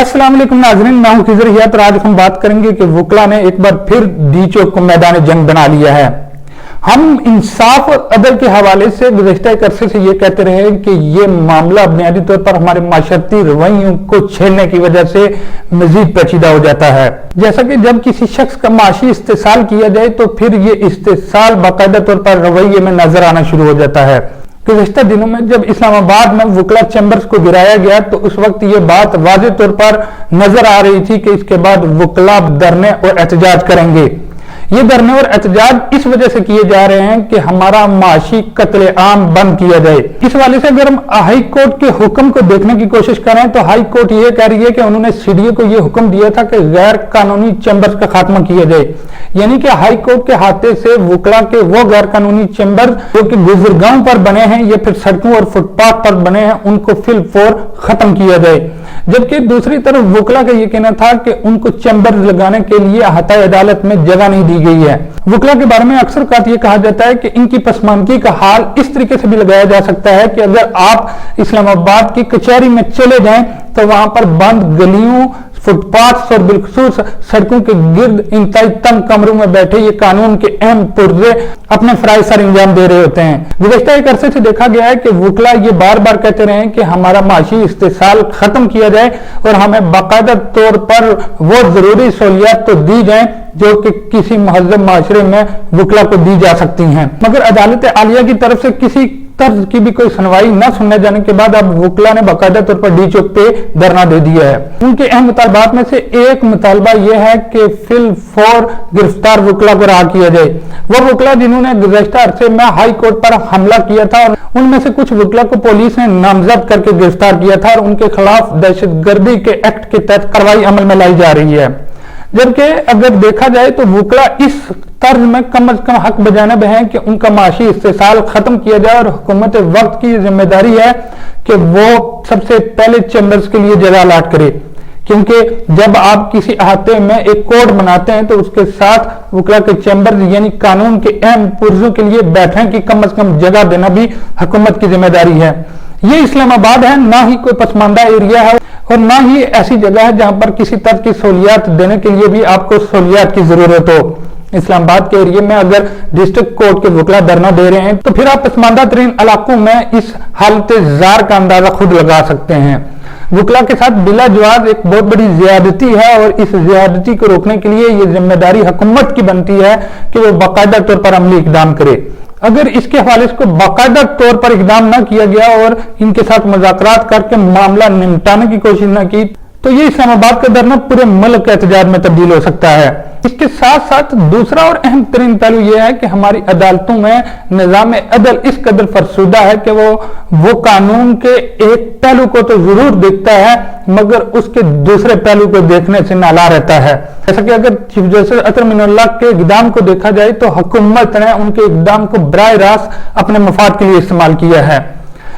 अस्सलाम वालेकुम नाज़रीन, मैं हूं खिज़र हियात और आज हम बात करेंगे कि वकला ने एक बार फिर डी चौक को मैदान जंग बना लिया है। हम इंसाफ और अदल के हवाले से गुज़श्ता एक अरसे से ये कहते रहे हैं कि ये मामला बुनियादी तौर पर हमारे माशरती रवैयों को छेड़ने की वजह से मजीद पेचीदा हो जाता है। जैसा कि जब किसी शख्स का माशी इस्तेसाल किया जाए तो फिर ये इस्तेसाल बाकायदा तौर पर रवैये में नजर आना शुरू हो जाता है। गुज़श्ता दिनों में जब इस्लामाबाद में वकला चैम्बर्स को गिराया गया तो उस वक्त ये बात वाज़ेह तौर पर नजर आ रही थी कि इसके बाद वकला धरने और एहतजाज करेंगे। ये धरने और एहतजाज इस वजह से किए जा रहे हैं कि हमारा माशी कत्ले आम बंद किया जाए। इस वाले से अगर हम हाई कोर्ट के हुक्म को देखने की कोशिश करें तो हाई कोर्ट ये कह रही है कि उन्होंने सीडीए को ये हुक्म दिया था कि गैर कानूनी चैम्बर्स का खात्मा किया जाए, यानी कि हाई कोर्ट के हाथे से वकला के वो गैर कानूनी चैम्बर जो कि गुजरगांव पर बने हैं या फिर सड़कों और फुटपाथ पर बने हैं उनको फिलफौर खत्म किया जाए। जबकि दूसरी तरफ वकला का ये कहना था कि उनको चैम्बर लगाने के लिए अहाता अदालत में जगह नहीं दी गई है। वकला के बारे में अक्सर ये कहा जाता है कि इनकी पसमानगी का हाल इस तरीके से भी लगाया जा सकता है कि अगर आप इस्लामाबाद की कचहरी में चले जाएं तो वहां पर बंद गलियों, फुटपाथ और बिलखसूस सड़कों के गिर्द इंतहाई तंग कमरों में बैठे ये कानून के अहम पुर्जे अपने फराइज सर अंजाम दे रहे होते हैं। गुज़श्ता एक अरसे से देखा गया है कि वकला ये बार बार कहते रहे कि हमारा माशी इस्तेसाल खत्म किया जाए और हमें बाकायदा तौर पर वो जरूरी सहूलियात तो दी जाए जो कि किसी महज़ब माशरे में वकला को दी जा सकती हैं, मगर अदालत आलिया की तरफ से किसी तर्ज की भी कोई सुनवाई न सुनने जाने के बाद अब वकला ने बाकायदा तौर पर डी चौक पे धरना दे दिया है। उनके अहम मुतालबात में से एक मुतालबा यह है कि फिलफौर गिरफ्तार वकला को रहा किया जाए। वो वकला जिन्होंने गुज़श्ता अरसे में हाई कोर्ट पर हमला किया था और उनमें से कुछ वकला को पुलिस ने नामजद करके गिरफ्तार किया था और उनके खिलाफ दहशतगर्दी के एक्ट के तहत कार्रवाई अमल में लाई जा रही है। जबकि अगर देखा जाए तो वकला इस तर्ज में कम अज कम हक बजानब है कि उनका माशी इस्तेसाल खत्म किया जाए और हुकूमत वक्त की जिम्मेदारी है कि वो सबसे पहले चैम्बर्स के लिए जगह अलॉट करे, क्योंकि जब आप किसी अहाते में एक कोड बनाते हैं तो उसके साथ वकला के चैम्बर्स यानी कानून के अहम पुर्जों के लिए बैठने की कम अज कम जगह देना भी हुकूमत की जिम्मेदारी है। ये इस्लामाबाद है, ना ही कोई पसमानदा एरिया है और ना ही ऐसी जगह है जहां पर किसी तरह की सहूलियात देने के लिए भी आपको सहूलियात की जरूरत हो। इस्लामाबाद के एरिया में अगर डिस्ट्रिक्ट कोर्ट के वकला धरना दे रहे हैं तो फिर आप पसमानदा तरीन इलाकों में इस हालत जार का अंदाजा खुद लगा सकते हैं। वकला के साथ बिला जवाब एक बहुत बड़ी ज्यादती है और इस ज्यादती को रोकने के लिए ये जिम्मेदारी हुकूमत की बनती है कि वो बाकायदा तौर पर अमली इकदाम करे। अगर इसके हवाले को बाकायदा तौर पर इकदाम न किया गया और इनके साथ मुज़ाकरात करके मामला निपटाने की कोशिश न की तो ये इस्लामाबाद का धरना पूरे मुल्क के एहतजाज में तब्दील हो सकता है। इसके साथ साथ दूसरा और अहम तरीन पहलू यह है कि हमारी अदालतों में निज़ाम अदल इस कदर फरसुदा है कि वो कानून के एक पहलू को तो जरूर देखता है मगर उसके दूसरे पहलू को देखने से नाला रहता है। जैसा कि अगर चीफ जस्टिस अतर मिनुल्लाह के इक़दाम को देखा जाए तो हुकूमत ने उनके इक़दाम को बराह रास्त अपने मफाद के लिए इस्तेमाल किया है।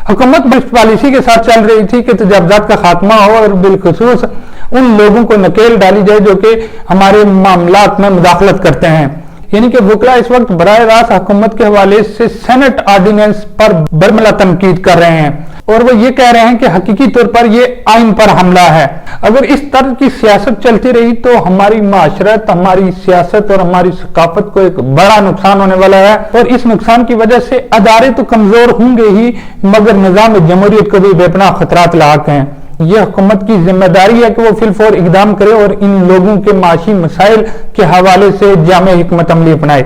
हुकूमत बेस्ट पॉलिसी के साथ चल रही थी कि तजावुज़ात का खात्मा हो और बिलखुसूस उन लोगों को नकेल डाली जाए जो कि हमारे मामलात में मुदाखलत करते हैं, यानी कि वकला इस वक्त बराह रास्त हुकूमत के हवाले से सेनेट ऑर्डिनेंस पर बरमला तनकीद कर रहे हैं और वो ये कह रहे हैं कि हकीकी तौर पर ये आइन पर हमला है। अगर इस तरह की सियासत चलती रही तो हमारी माशरत, हमारी सियासत और हमारी सकाफत को एक बड़ा नुकसान होने वाला है और इस नुकसान की वजह से अदारे तो कमजोर होंगे ही मगर निजाम जमहूरियत को भी बेपनाह खतरात लाक हैं। यह हुकूमत की जिम्मेदारी है कि वो फिलफौर इक़दाम करे और इन लोगों के माशी मसाइल के हवाले से जामे हिकमत अमली अपनाए।